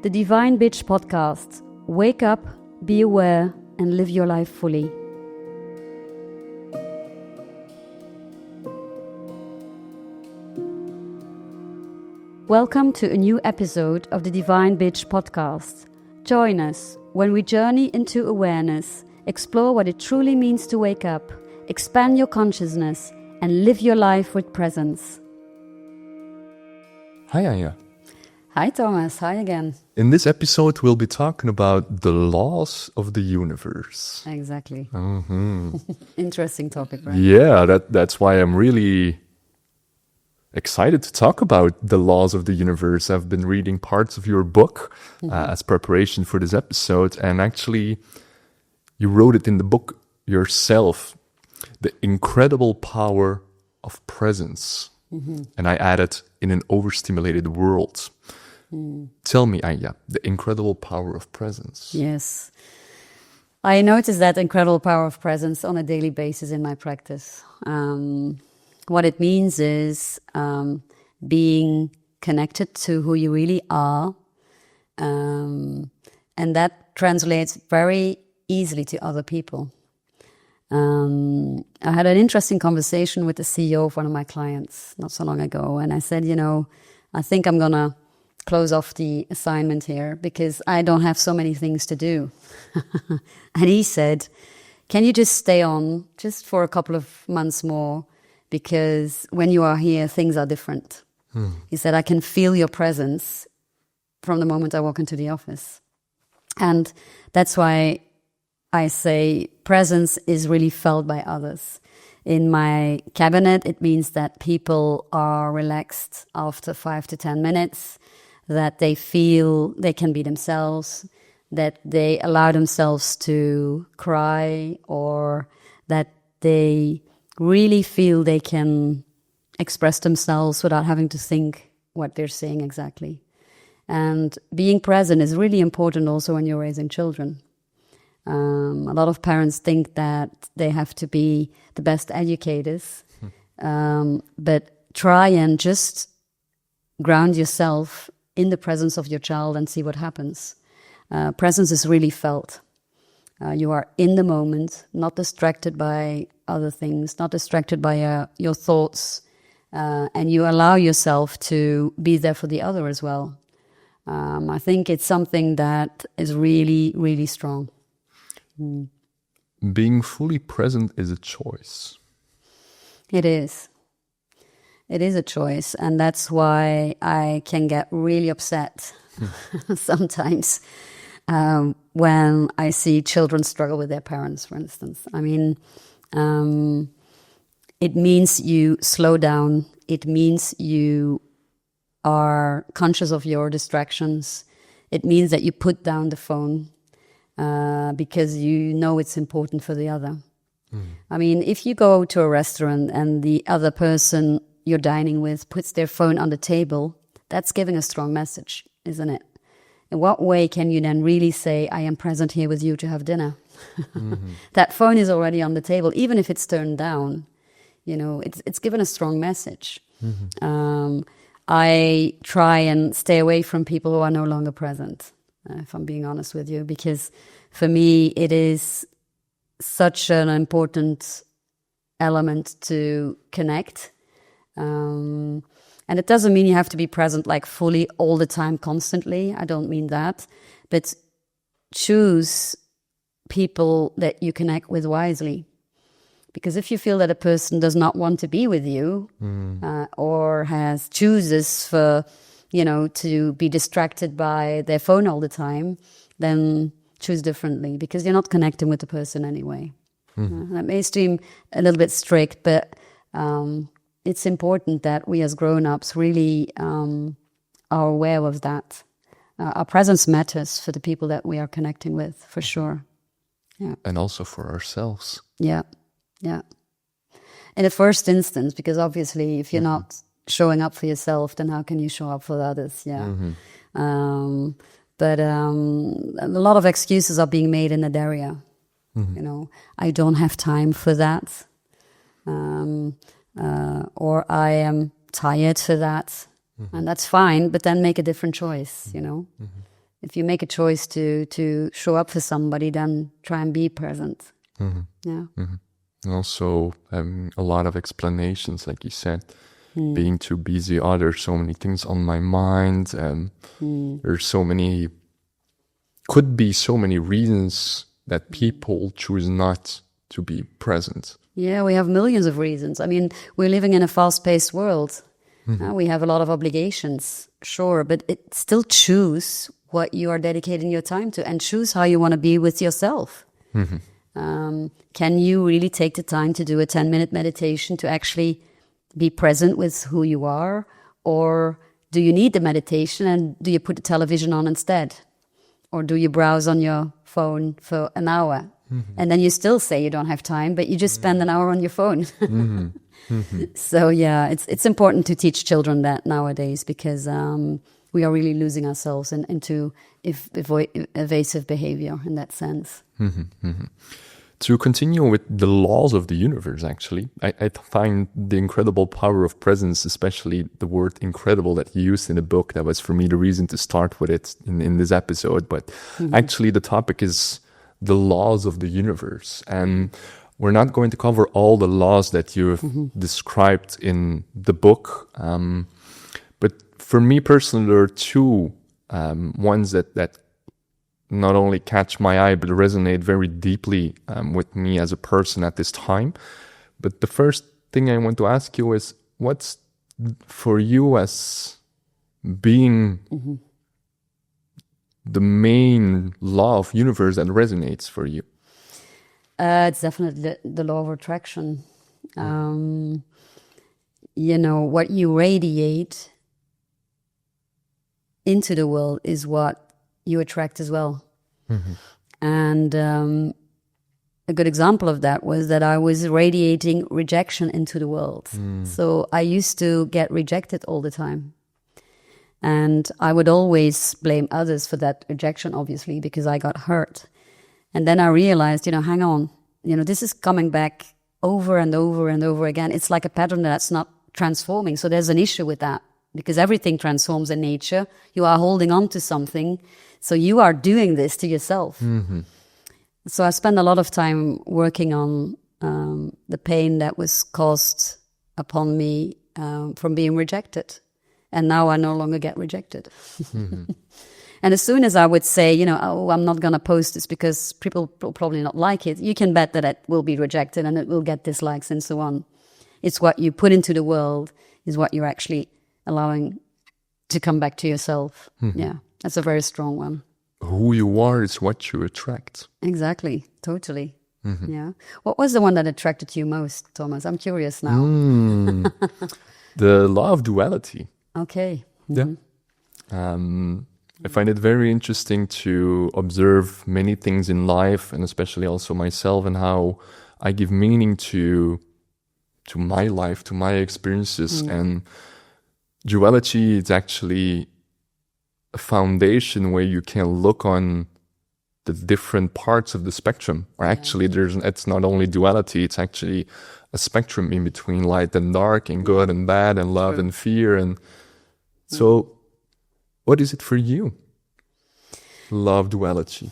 The Divine Bitch Podcast. Wake up, be aware, and live your life fully. Welcome to a new episode of the Divine Bitch Podcast. Join us when we journey into awareness, explore what it truly means to wake up, expand your consciousness, and live your life with presence. Hi Anja. Hi Thomas, hi again. In this episode we'll be talking about the laws of the universe. Exactly. Mm-hmm. Interesting topic, right? Yeah, that's why I'm really excited to talk about the laws of the universe. I've been reading parts of your book as preparation for this episode, and actually you wrote it in the book yourself, The Incredible Power of Presence. And I added, in an overstimulated world. Tell me, Anja, the incredible power of presence. Yes. I notice that incredible power of presence on a daily basis in my practice. What it means is being connected to who you really are. And that translates very easily to other people. I had an interesting conversation with the CEO of one of my clients not so long ago. And I said, I think I'm going to close off the assignment here because I don't have so many things to do. And he said, can you just stay on just for a couple of months more? Because when you are here, things are different. He said, I can feel your presence from the moment I walk into the office. And that's why I say presence is really felt by others. In my cabinet, it means that people are relaxed after 5 to 10 minutes, that they feel they can be themselves, that they allow themselves to cry, or that they really feel they can express themselves without having to think what they're saying exactly. And being present is really important also when you're raising children. A lot of parents think that they have to be the best educators, but try and just ground yourself in the presence of your child and see what happens. Presence is really felt. You are in the moment, not distracted by other things, not distracted by your thoughts, and you allow yourself to be there for the other as well. I think it's something that is really, really strong. Being fully present is a choice. It is. It is a choice, and that's why I can get really upset sometimes when I see children struggle with their parents, for instance. I mean, it means you slow down. It means you are conscious of your distractions. It means that you put down the phone. Because you know it's important for the other. I mean, if you go to a restaurant and the other person you're dining with puts their phone on the table, that's giving a strong message, isn't it? In what way can you then really say, I am present here with you to have dinner? That phone is already on the table, even if it's turned down. It's given a strong message. I try and stay away from people who are no longer present. If I'm being honest with you, because for me, it is such an important element to connect. And it doesn't mean you have to be present like fully all the time, constantly. I don't mean that. But choose people that you connect with wisely. Because if you feel that a person does not want to be with you or chooses for to be distracted by their phone all the time, then choose differently because you're not connecting with the person anyway. That may seem a little bit strict, but it's important that we as grown-ups really are aware of that. Our presence matters for the people that we are connecting with, for sure. Yeah. And also for ourselves. Yeah. In the first instance, because obviously if you're not showing up for yourself, then how can you show up for others? But a lot of excuses are being made in that area. I don't have time for that, or I am tired for that, and that's fine. But then make a different choice. if you make a choice to show up for somebody, then try and be present. Yeah. And also a lot of explanations, like you said, being too busy. Oh, there's so many things on my mind. There's could be so many reasons that people choose not to be present. Yeah, we have millions of reasons. I mean, we're living in a fast-paced world. We have a lot of obligations, sure, but still choose what you are dedicating your time to and choose how you want to be with yourself. Can you really take the time to do a 10-minute meditation to actually be present with who you are? Or do you need the meditation and do you put the television on instead? Or do you browse on your phone for an hour? And then you still say you don't have time, but you just spend an hour on your phone. So yeah, it's important to teach children that nowadays, because we are really losing ourselves into evasive behavior in that sense. To continue with the laws of the universe, actually, I find the incredible power of presence, especially the word incredible that you used in the book. That was, for me, the reason to start with it in this episode. But actually, the topic is the laws of the universe. And we're not going to cover all the laws that you've described in the book. But for me personally, there are two ones that not only catch my eye, but resonate very deeply with me as a person at this time. But the first thing I want to ask you is, what's for you as being the main law of universe that resonates for you? It's definitely the law of attraction. What you radiate into the world is what you attract as well. And a good example of that was that I was radiating rejection into the world. So I used to get rejected all the time. And I would always blame others for that rejection, obviously, because I got hurt. And then I realized, hang on, this is coming back over and over and over again. It's like a pattern that's not transforming. So there's an issue with that, because everything transforms in nature. You are holding on to something. So you are doing this to yourself. So I spent a lot of time working on the pain that was caused upon me from being rejected. And now I no longer get rejected. And as soon as I would say, I'm not going to post this because people will probably not like it, you can bet that it will be rejected and it will get dislikes and so on. It's what you put into the world is what you're actually allowing to come back to yourself. Yeah, that's a very strong one. Who you are is what you attract. Exactly, totally. Yeah. What was the one that attracted you most, Thomas? I'm curious now. The law of duality. Okay. Yeah. I find it very interesting to observe many things in life, and especially also myself, and how I give meaning to my life, to my experiences. And duality is actually a foundation where you can look on the different parts of the spectrum. Or actually, it's not only duality, it's actually a spectrum in between light and dark, and good and bad, and love and fear. And so, what is it for you? Love duality.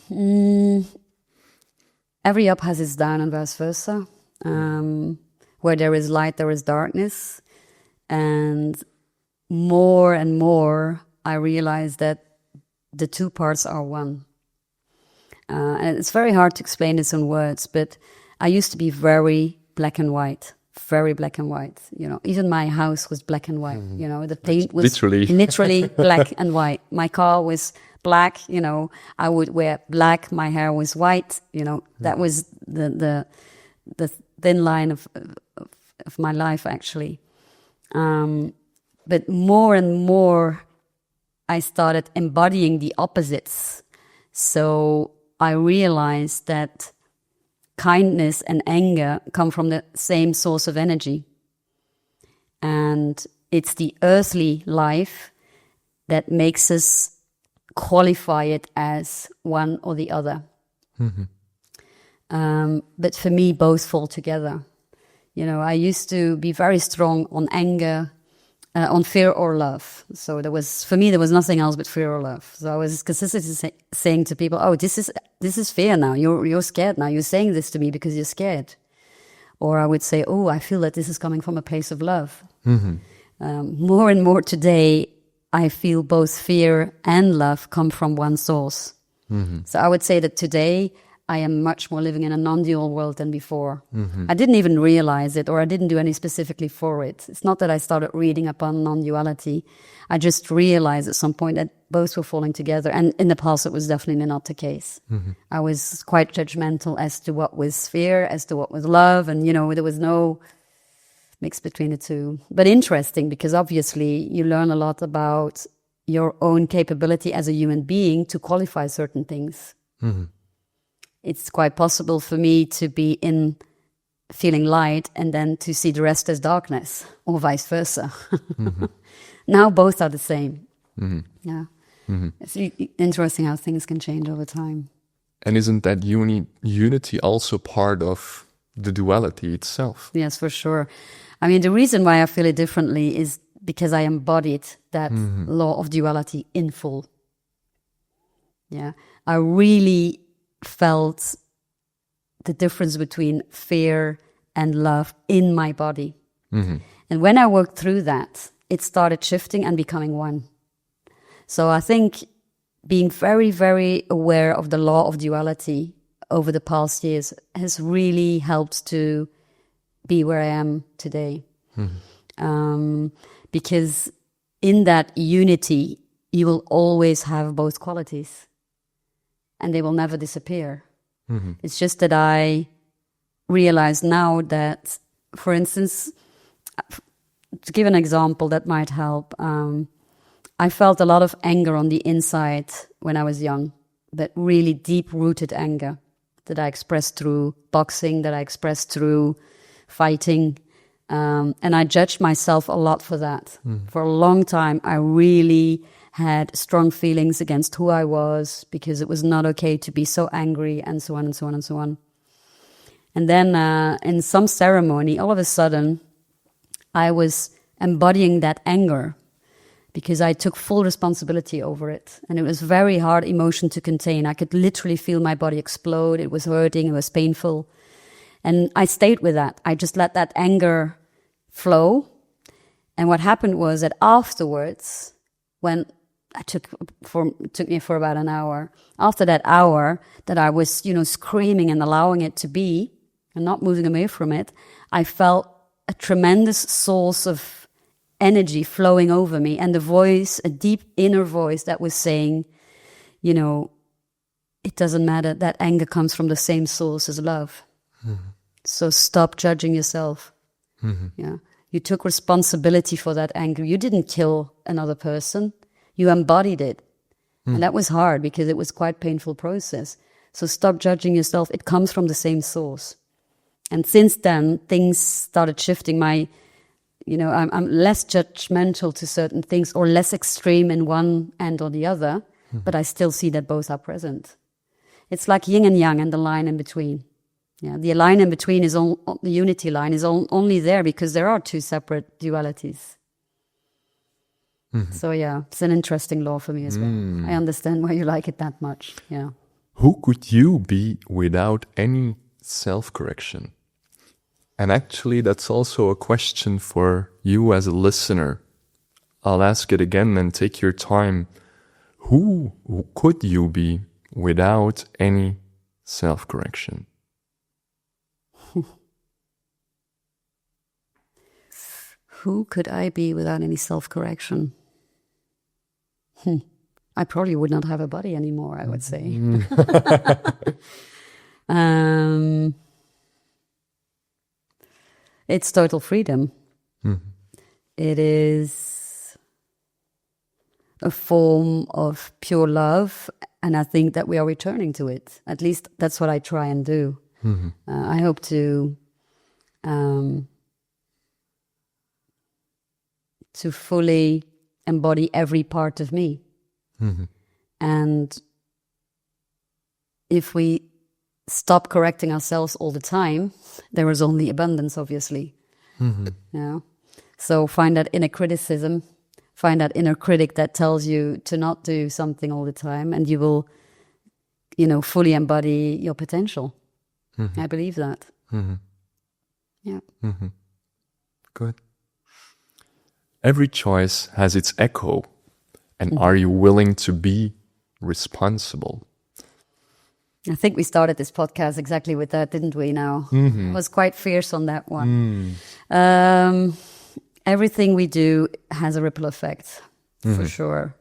Every up has its down and vice versa. Where there is light, there is darkness. And more, I realize that the two parts are one. And it's very hard to explain this in words, but I used to be very black and white. Very black and white, Even my house was black and white, The paint was literally black and white. My car was black, I would wear black. My hair was white, That was the thin line of my life, actually. But more and more, I started embodying the opposites. So I realized that kindness and anger come from the same source of energy. And it's the earthly life that makes us qualify it as one or the other. But for me, both fall together. I used to be very strong on anger, on fear or love. So for me, there was nothing else but fear or love. So I was consistently saying to people, "Oh, this is fear now. You're scared now. You're saying this to me because you're scared." Or I would say, "Oh, I feel that this is coming from a place of love." More and more today, I feel both fear and love come from one source. So I would say that today I am much more living in a non-dual world than before. I didn't even realize it, or I didn't do any specifically for it. It's not that I started reading upon non-duality. I just realized at some point that both were falling together. And in the past, it was definitely not the case. I was quite judgmental as to what was fear, as to what was love. And, there was no mix between the two. But interesting, because obviously you learn a lot about your own capability as a human being to qualify certain things. It's quite possible for me to be in feeling light and then to see the rest as darkness, or vice versa. Now both are the same. Yeah. It's interesting how things can change over time. And isn't that unity also part of the duality itself? Yes, for sure. I mean, the reason why I feel it differently is because I embodied that law of duality in full. Yeah. I really felt the difference between fear and love in my body. And when I worked through that, it started shifting and becoming one. So I think being very, very aware of the law of duality over the past years has really helped to be where I am today. Because in that unity, you will always have both qualities. And they will never disappear. It's just that I realize now that, for instance, to give an example that might help, I felt a lot of anger on the inside when I was young, that really deep-rooted anger that I expressed through boxing, that I expressed through fighting. And I judged myself a lot for that. For a long time, I really had strong feelings against who I was, because it was not okay to be so angry, and so on and so on and so on. And then in some ceremony, all of a sudden, I was embodying that anger because I took full responsibility over it. And it was very hard emotion to contain. I could literally feel my body explode. It was hurting, it was painful. And I stayed with that. I just let that anger flow. And what happened was that afterwards, when it took me for about an hour. After that hour that I was, screaming and allowing it to be and not moving away from it, I felt a tremendous source of energy flowing over me, and a deep inner voice that was saying, it doesn't matter, that anger comes from the same source as love. So stop judging yourself. Yeah. You took responsibility for that anger. You didn't kill another person. You embodied it. And that was hard because it was quite a painful process. So stop judging yourself. It comes from the same source. And since then, things started shifting. I'm less judgmental to certain things, or less extreme in one end or the other, but I still see that both are present. It's like yin and yang and the line in between. Yeah, the line in between is the unity line is only there because there are two separate dualities. So yeah, it's an interesting law for me as well. I understand why you like it that much. Yeah. Who could you be without any self-correction? And actually, that's also a question for you as a listener. I'll ask it again and take your time. Who could you be without any self-correction? Who could I be without any self-correction? I probably would not have a body anymore, I would say. It's total freedom. It is a form of pure love, and I think that we are returning to it. At least that's what I try and do. I hope to fully embody every part of me. And if we stop correcting ourselves all the time, there is only abundance, obviously. Yeah. So find that inner criticism, find that inner critic that tells you to not do something all the time, and you will, fully embody your potential. I believe that. Yeah. Good. Every choice has its echo. And are you willing to be responsible? I think we started this podcast exactly with that, didn't we now? I was quite fierce on that one. Everything we do has a ripple effect, for sure.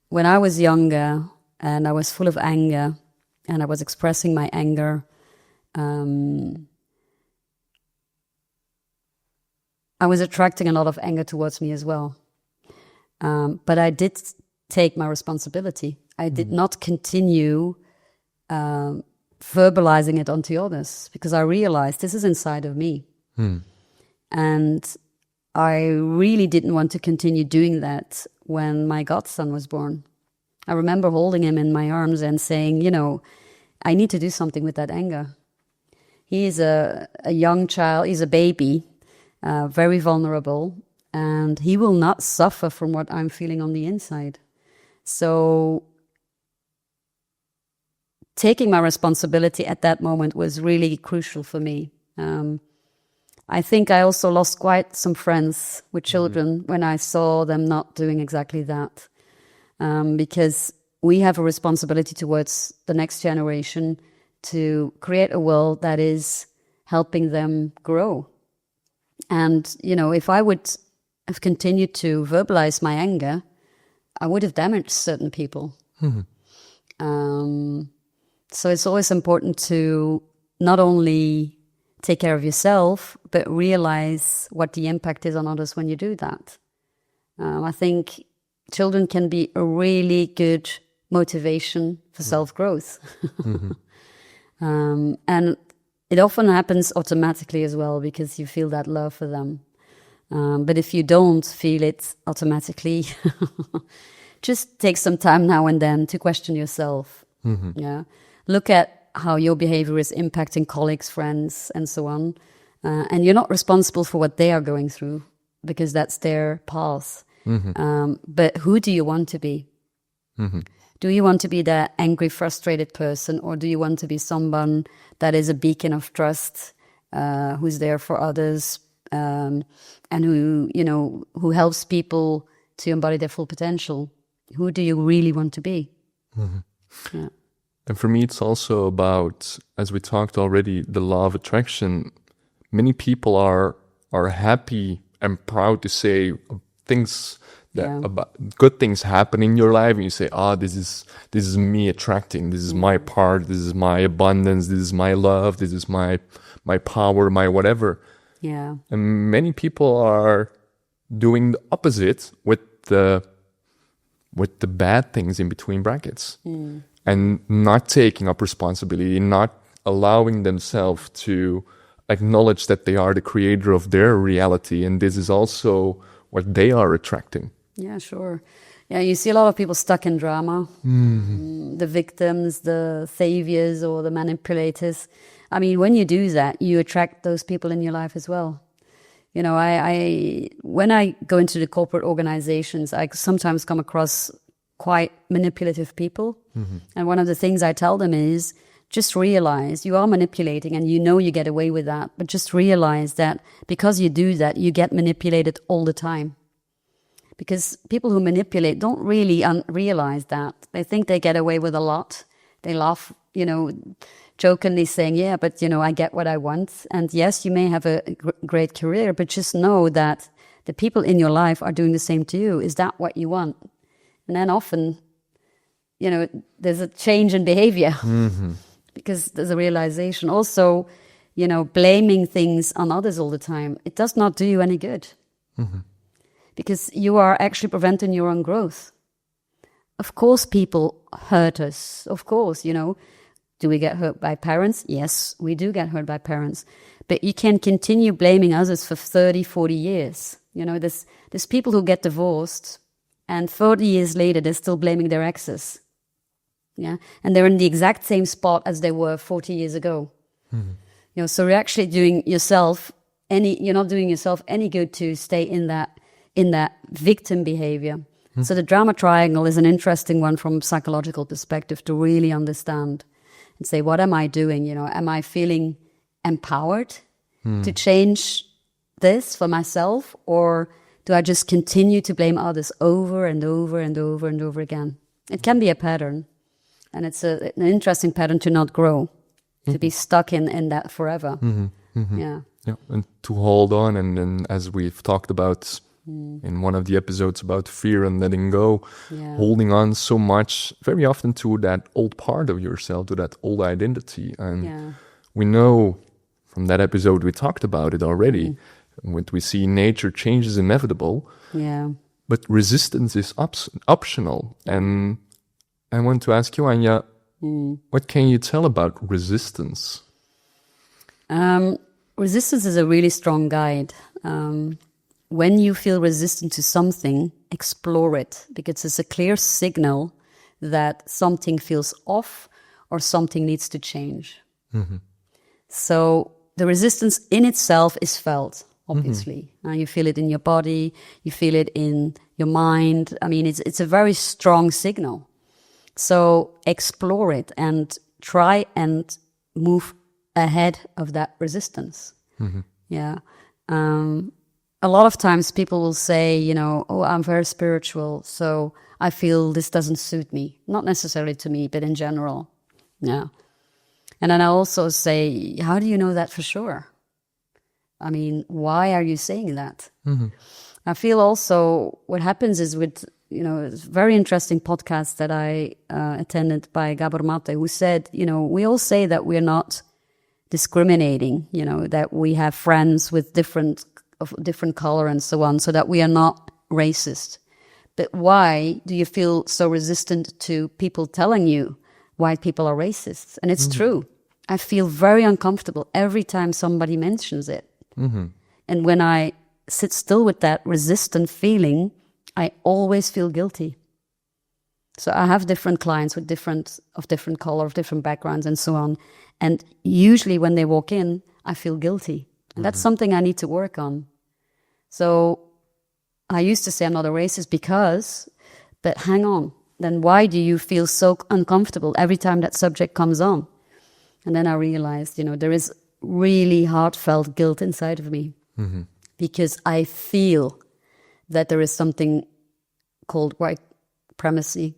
When I was younger and I was full of anger and I was expressing my anger, I was attracting a lot of anger towards me as well. But I did take my responsibility. I did not continue verbalizing it onto others because I realized this is inside of me. And I really didn't want to continue doing that when my godson was born. I remember holding him in my arms and saying, I need to do something with that anger. He is a young child, he's a baby, very vulnerable, and he will not suffer from what I'm feeling on the inside. So taking my responsibility at that moment was really crucial for me. I think I also lost quite some friends with children when I saw them not doing exactly that. Because we have a responsibility towards the next generation to create a world that is helping them grow. And, if I would have continued to verbalize my anger, I would have damaged certain people. So it's always important to not only take care of yourself, but realize what the impact is on others when you do that. I think children can be a really good motivation for self-growth. And it often happens automatically as well because you feel that love for them. But if you don't feel it automatically, just take some time now and then to question yourself. Yeah, look at how your behavior is impacting colleagues, friends, and so on. And you're not responsible for what they are going through because that's their path. But who do you want to be? Do you want to be that angry, frustrated person, or do you want to be someone that is a beacon of trust, who's there for others, and who helps people to embody their full potential? Who do you really want to be? Yeah. And for me, it's also about, as we talked already, the law of attraction. Many people are happy and proud to say things that about good things happen in your life, and you say, this is me attracting, this is my part, this is my abundance, this is my love, this is my power, my whatever. Yeah. And many people are doing the opposite with the bad things in between brackets. And not taking up responsibility, not allowing themselves to acknowledge that they are the creator of their reality, and this is also what they are attracting. Yeah, sure. Yeah, you see a lot of people stuck in drama, the victims, the saviors, or the manipulators. I mean, when you do that, you attract those people in your life as well. When I go into the corporate organizations, I sometimes come across quite manipulative people. And one of the things I tell them is, just realize you are manipulating and you get away with that, but just realize that because you do that, you get manipulated all the time. Because people who manipulate don't really realize that. They think they get away with a lot. They laugh, jokingly saying, yeah, but, I get what I want. And yes, you may have a great career, but just know that the people in your life are doing the same to you. Is that what you want? And then often, there's a change in behavior because there's a realization. Also, blaming things on others all the time, it does not do you any good because you are actually preventing your own growth. Of course, people hurt us. Of course, do we get hurt by parents? Yes, we do get hurt by parents. But you can continue blaming others for 30, 40 years. There's people who get divorced and 30 years later, they're still blaming their exes. Yeah, and they're in the exact same spot as they were 40 years ago. So you're actually doing yourself you're not doing yourself any good to stay in that victim behavior. So the drama triangle is an interesting one from a psychological perspective to really understand and say, what am I doing? Am I feeling empowered to change this for myself, or do I just continue to blame others over and over and over and over again? It can be a pattern, and it's an interesting pattern to not grow, to be stuck in that forever. Yeah, and to hold on, and then as we've talked about in one of the episodes about fear and letting go, holding on so much, very often to that old part of yourself, to that old identity. And we know from that episode, we talked about it already, what we see in nature, change is inevitable, but resistance is optional. And I want to ask you, Anja, what can you tell about resistance? Resistance is a really strong guide. When you feel resistant to something, explore it, because it's a clear signal that something feels off or something needs to change. So the resistance in itself is felt, obviously. You feel it in your body, you feel it in your mind. I mean, it's a very strong signal. So explore it and try and move ahead of that resistance. A lot of times people will say, oh, I'm very spiritual, so I feel this doesn't suit me. Not necessarily to me, but in general. Yeah. And then I also say, how do you know that for sure? I mean, why are you saying that? I feel also what happens is with, it's a very interesting podcast that I attended by Gabor Mate, who said, we all say that we're not discriminating, that we have friends with of different color and so on, so that we are not racist. But why do you feel so resistant to people telling you white people are racist? And it's true. I feel very uncomfortable every time somebody mentions it. And when I sit still with that resistant feeling, I always feel guilty. So I have different clients with different color, of different backgrounds and so on. And usually when they walk in, I feel guilty. And that's something I need to work on. So I used to say I'm not a racist but hang on. Then why do you feel so uncomfortable every time that subject comes on? And then I realized, there is really heartfelt guilt inside of me because I feel that there is something called white supremacy.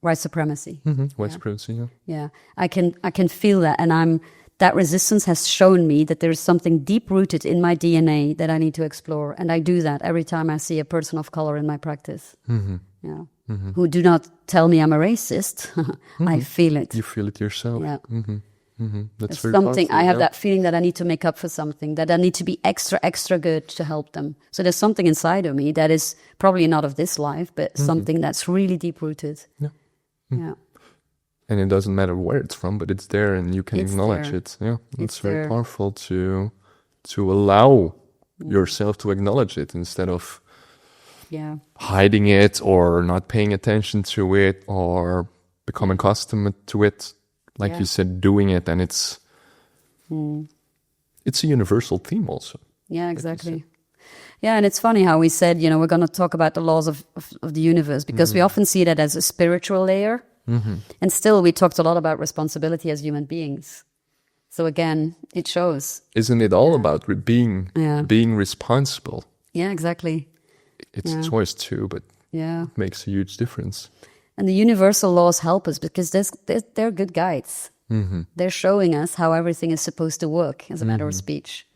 White supremacy. White supremacy, yeah. I can feel that, and that resistance has shown me that there is something deep rooted in my DNA that I need to explore, and I do that every time I see a person of color in my practice. Who do not tell me I'm a racist. I feel it. You feel it yourself. Yeah. That's very something. I have that feeling that I need to make up for something, that I need to be extra good to help them. So there's something inside of me that is probably not of this life, but something that's really deep rooted. Yeah. And it doesn't matter where it's from, but it's there, and you can acknowledge it. Yeah, it's very powerful to allow yourself to acknowledge it instead of hiding it or not paying attention to it or become accustomed to it. Like you said, doing it, and it's a universal theme also. Yeah, exactly. Yeah, and it's funny how we said, we're going to talk about the laws of the universe, because we often see that as a spiritual layer. And still, we talked a lot about responsibility as human beings. So again, it shows. Isn't it all about being responsible? Yeah, exactly. It's a choice too, but it makes a huge difference. And the universal laws help us because they're good guides. They're showing us how everything is supposed to work as a matter of speech.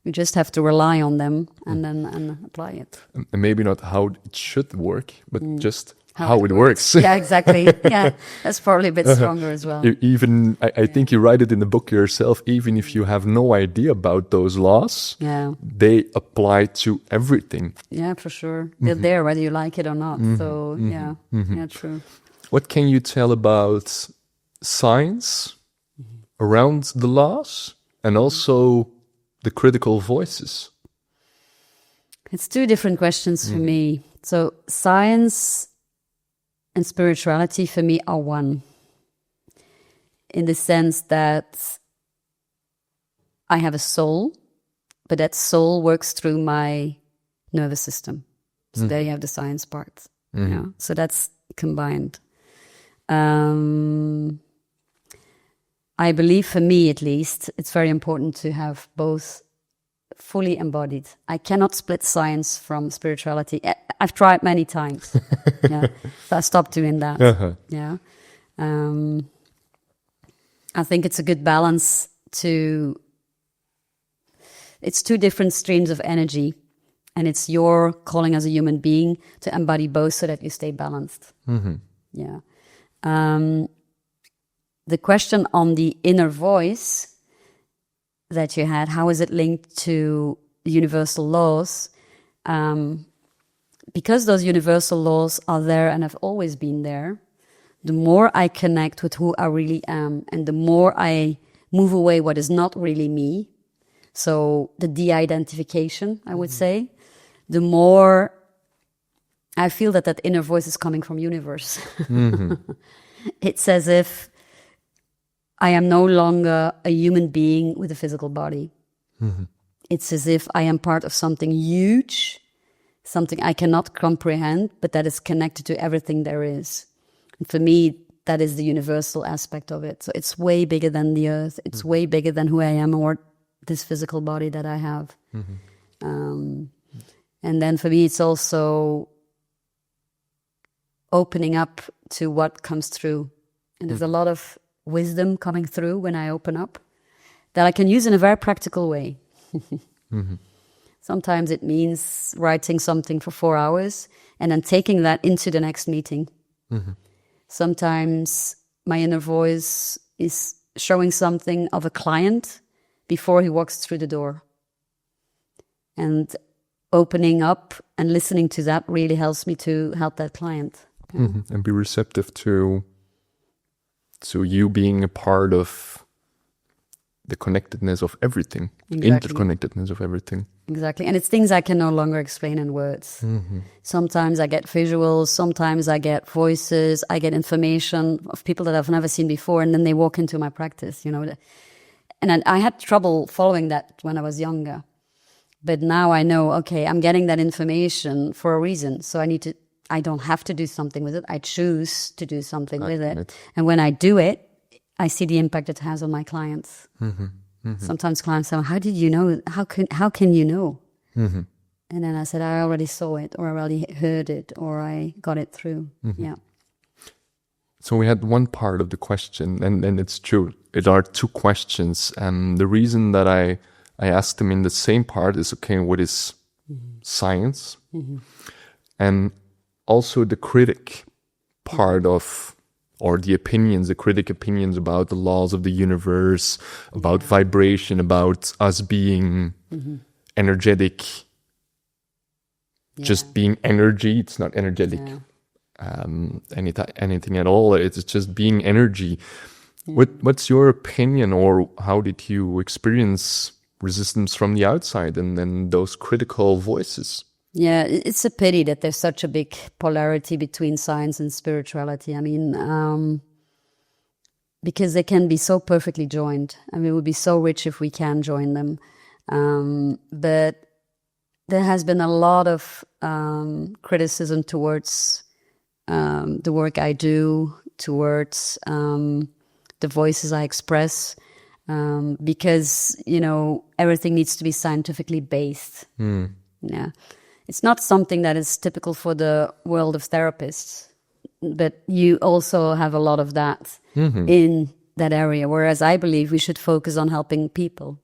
We just have to rely on them and apply it. And maybe not how it should work, but just how it works. Yeah, exactly. Yeah, that's probably a bit stronger as well. Even, I think you write it in the book yourself, even if you have no idea about those laws, they apply to everything. Yeah, for sure. They're there whether you like it or not. So, yeah, true. What can you tell about science around the laws and also the critical voices? It's two different questions for me. So science and spirituality for me are one, in the sense that I have a soul, but that soul works through my nervous system. So there you have the science part. Yeah. So that's combined. I believe, for me at least, it's very important to have both fully embodied. I cannot split science from spirituality. I've tried many times. Yeah. So I stopped doing that. Yeah. I think it's a good balance to... It's two different streams of energy, and it's your calling as a human being to embody both so that you stay balanced. Yeah. The question on the inner voice that you had, how is it linked to the universal laws? Because those universal laws are there and have always been there, the more I connect with who I really am, and the more I move away what is not really me, so the de-identification, I would say, the more I feel that inner voice is coming from universe. It's as if I am no longer a human being with a physical body. It's as if I am part of something huge, something I cannot comprehend, but that is connected to everything there is. And for me, that is the universal aspect of it. So it's way bigger than the earth. It's way bigger than who I am or this physical body that I have. And then for me, it's also opening up to what comes through. And there's a lot of wisdom coming through when I open up that I can use in a very practical way. Sometimes it means writing something for 4 hours and then taking that into the next meeting. Sometimes my inner voice is showing something of a client before he walks through the door. And opening up and listening to that really helps me to help that client. And be receptive to you being a part of the connectedness of everything, interconnectedness of everything. Exactly. And it's things I can no longer explain in words. Sometimes I get visuals, sometimes I get voices, I get information of people that I've never seen before, and then they walk into my practice, And I had trouble following that when I was younger. But now I know, okay, I'm getting that information for a reason. So I don't have to do something with it. I choose to do something with it. And when I do it, I see the impact it has on my clients. Sometimes clients say, how did you know? How can you know? And then I said, I already saw it, or I already heard it, or I got it through. Yeah. So we had one part of the question, and it's true. It are two questions. And the reason that I asked them in the same part is, okay, what is science? And also the critic part of, or the critic opinions about the laws of the universe, about vibration, about us being energetic, just being energy. It's not energetic. Anything at all. It's just being energy. What's your opinion, or how did you experience resistance from the outside and then those critical voices? Yeah, it's a pity that there's such a big polarity between science and spirituality. I mean, because they can be so perfectly joined. I mean, it would be so rich if we can join them. But there has been a lot of criticism towards the work I do, towards the voices I express, because, everything needs to be scientifically based. Yeah. It's not something that is typical for the world of therapists, but you also have a lot of that in that area, whereas I believe we should focus on helping people.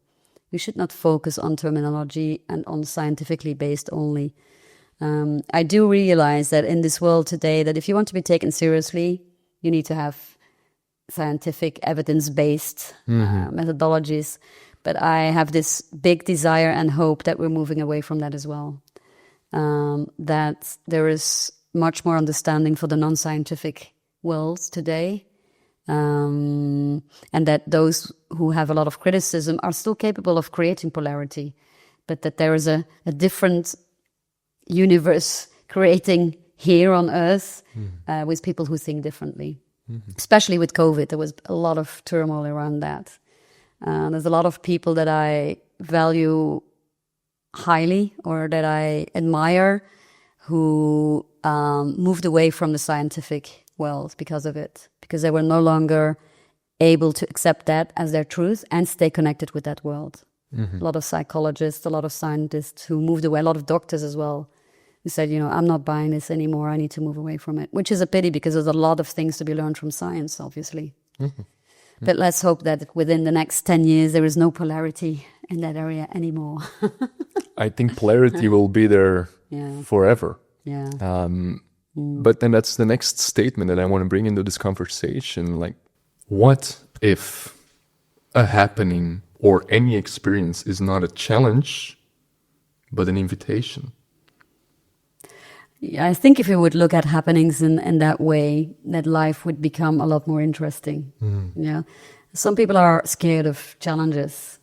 We should not focus on terminology and on scientifically based only. I do realize that in this world today, that if you want to be taken seriously, you need to have scientific evidence-based methodologies. But I have this big desire and hope that we're moving away from that as well. That there is much more understanding for the non-scientific worlds today. And that those who have a lot of criticism are still capable of creating polarity. But that there is a different universe creating here on Earth with people who think differently. Especially with COVID, there was a lot of turmoil around that. There's a lot of people that I value highly or that I admire who moved away from the scientific world because of it, because they were no longer able to accept that as their truth and stay connected with that world. A lot of psychologists, a lot of scientists who moved away, a lot of doctors as well, who said, I'm not buying this anymore, I need to move away from it, which is a pity because there's a lot of things to be learned from science, obviously. But let's hope that within the next 10 years, there is no polarity in that area anymore. I think polarity will be there forever. Yeah. But then that's the next statement that I want to bring into this conversation. Like, what if a happening or any experience is not a challenge, but an invitation? Yeah, I think if you would look at happenings in that way, that life would become a lot more interesting. Yeah, some people are scared of challenges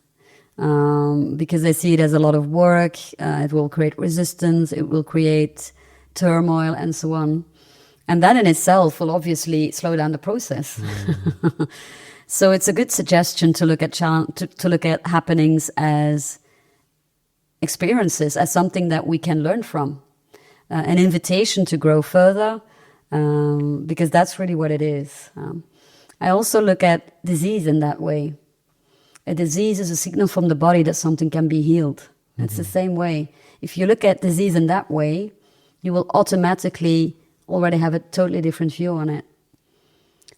because they see it as a lot of work. It will create resistance. It will create turmoil and so on. And that in itself will obviously slow down the process. So it's a good suggestion to look at to look at happenings as experiences, as something that we can learn from. An invitation to grow further, because that's really what it is. I also look at disease in that way. A disease is a signal from the body that something can be healed. It's the same way. If you look at disease in that way, you will automatically already have a totally different view on it.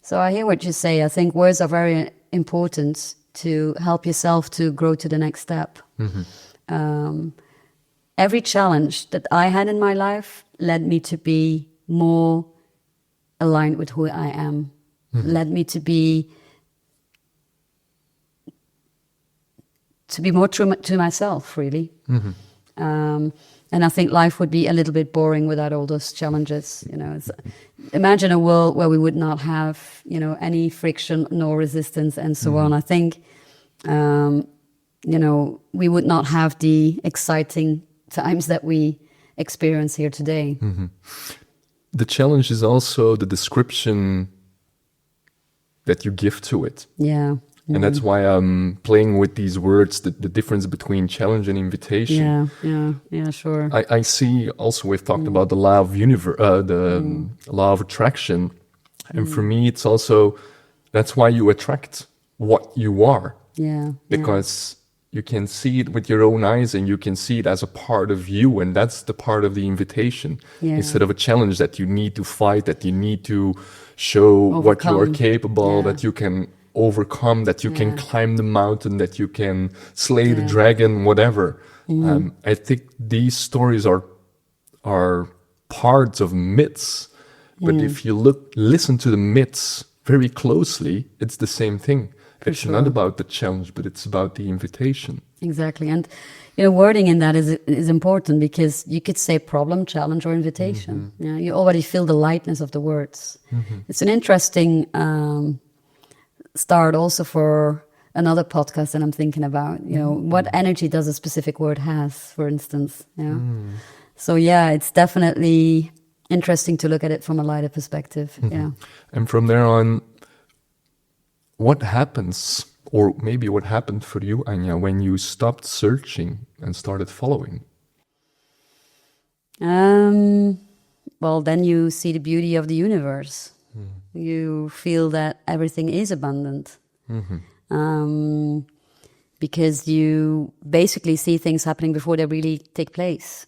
So I hear what you say. I think words are very important to help yourself to grow to the next step. Every challenge that I had in my life led me to be more aligned with who I am, led me to be more true to myself, really. And I think life would be a little bit boring without all those challenges. Imagine a world where we would not have, any friction, no resistance, and so on. I think, we would not have the exciting times that we experience here today. The challenge is also the description that you give to it. Yeah. And that's why I'm playing with these words, the difference between challenge and invitation. Yeah, sure. I see also we've talked about the law of the law of attraction. And for me, it's also, that's why you attract what you are. Yeah. Because you can see it with your own eyes and you can see it as a part of you. And that's the part of the invitation. Instead of a challenge that you need to fight, that you need to show what you are capable, that you can overcome, that you can climb the mountain, that you can slay the dragon, whatever. I think these stories are parts of myths. But if you listen to the myths very closely, it's the same thing. It's not about the challenge, but it's about the invitation. Exactly. And, wording in that is important because you could say problem, challenge, or invitation. You already feel the lightness of the words. It's an interesting start also for another podcast that I'm thinking about. What energy does a specific word has, for instance. So, it's definitely interesting to look at it from a lighter perspective. And from there on, what happens, or maybe what happened for you, Anja, when you stopped searching and started following? Well, then you see the beauty of the universe. You feel that everything is abundant. Because you basically see things happening before they really take place.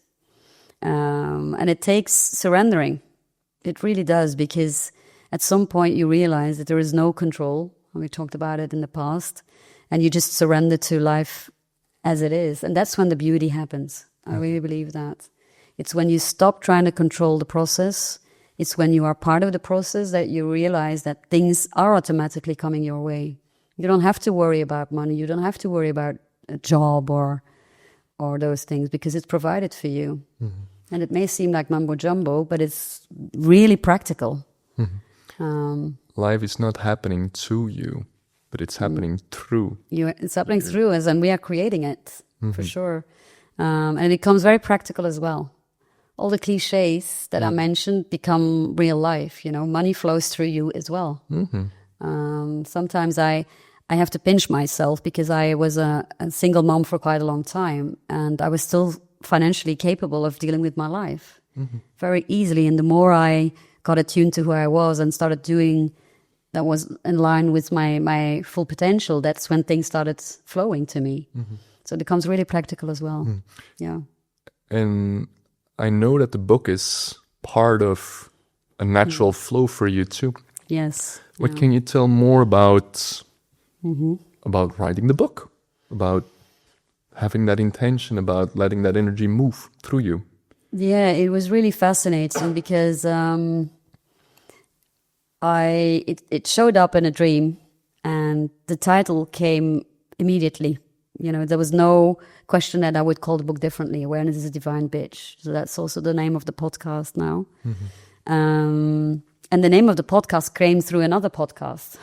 And it takes surrendering. It really does, because at some point you realize that there is no control. We talked about it in the past, and you just surrender to life as it is. And that's when the beauty happens. I really believe that. It's when you stop trying to control the process. It's when you are part of the process that you realize that things are automatically coming your way. You don't have to worry about money. You don't have to worry about a job or those things, because it's provided for you. And it may seem like mumbo jumbo, but it's really practical. Life is not happening to you, but it's happening through you. It's happening through us, and we are creating it, for sure. And it becomes very practical as well. All the cliches that I mentioned become real life. Money flows through you as well. Sometimes I I have to pinch myself because I was a single mom for quite a long time, and I was still financially capable of dealing with my life very easily. And the more I got attuned to who I was and started doing that was in line with my full potential, that's when things started flowing to me. So it becomes really practical as well. Yeah. And I know that the book is part of a natural flow for you too. Yes. What can you tell more about writing the book, about having that intention, about letting that energy move through you? Yeah, it was really fascinating because it showed up in a dream, and the title came immediately. You know, there was no question that I would call the book differently. Awareness is a Divine Bitch. So that's also the name of the podcast now. And the name of the podcast came through another podcast,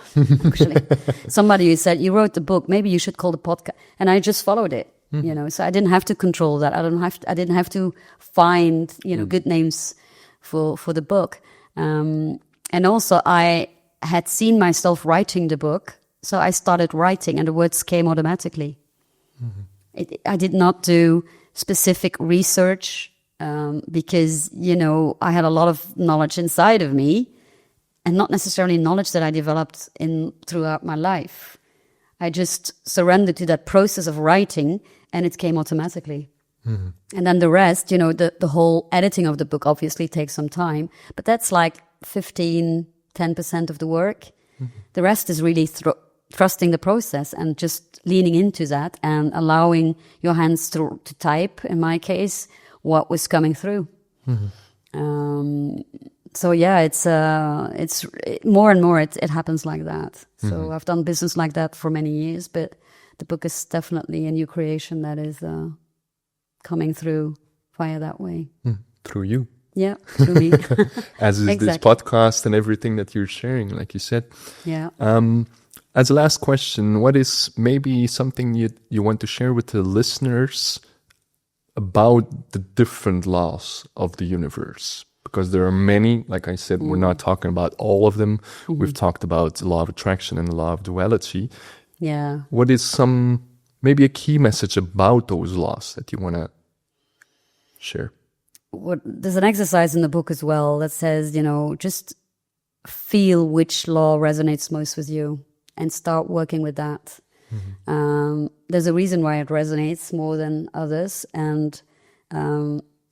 actually. Somebody who said, you wrote the book, maybe you should call the podcast. And I just followed it, you know, so I didn't have to control that. I didn't have to find, good names for the book. And also I had seen myself writing the book. So I started writing and the words came automatically. I did not do specific research because, I had a lot of knowledge inside of me and not necessarily knowledge that I developed throughout my life. I just surrendered to that process of writing and it came automatically. And then the rest, the whole editing of the book obviously takes some time, but that's like 10% of the work. The rest is really trusting the process and just leaning into that and allowing your hands to type, in my case, what was coming through. So yeah, it's more and more it happens like that. So I've done business like that for many years, but the book is definitely a new creation that is coming through via that way. Through you. Yeah, through me. As is this podcast and everything that you're sharing, like you said. Yeah. As a last question, what is maybe something you want to share with the listeners about the different laws of the universe? Because there are many, like I said, we're not talking about all of them. We've talked about the law of attraction and the law of duality. Yeah. What is maybe a key message about those laws that you want to share? There's an exercise in the book as well that says, just feel which law resonates most with you and start working with that. There's a reason why it resonates more than others, and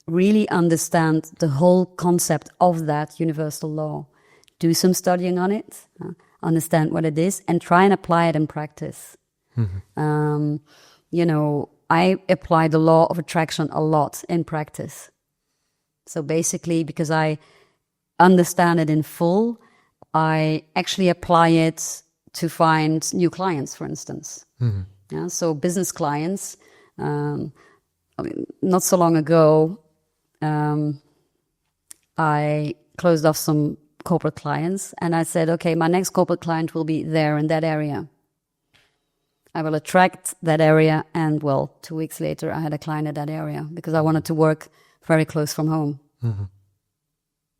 really understand the whole concept of that universal law. Do some studying on it, understand what it is, and try and apply it in practice. I apply the law of attraction a lot in practice. So basically, because I understand it in full, I actually apply it to find new clients, for instance. Yeah, so business clients, not so long ago, I closed off some corporate clients and I said, okay, my next corporate client will be there in that area. I will attract that area. And 2 weeks later, I had a client at that area because I wanted to work very close from home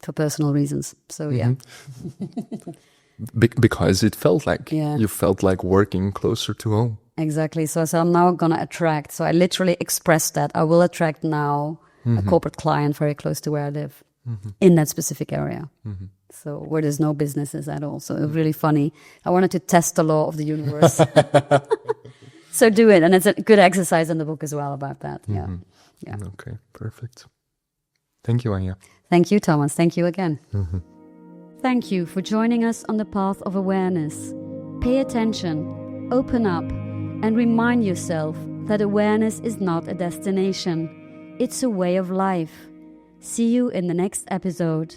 for personal reasons. So, yeah. Because it felt like you felt like working closer to home. Exactly. So I said, I'm now going to attract. So I literally expressed that. I will attract now a corporate client very close to where I live in that specific area. So where there's no businesses at all. So it was really funny. I wanted to test the law of the universe. So do it. And it's a good exercise in the book as well about that. Yeah. Okay, perfect. Thank you, Anja. Thank you, Thomas. Thank you again. Thank you for joining us on the path of awareness. Pay attention, open up, and remind yourself that awareness is not a destination. It's a way of life. See you in the next episode.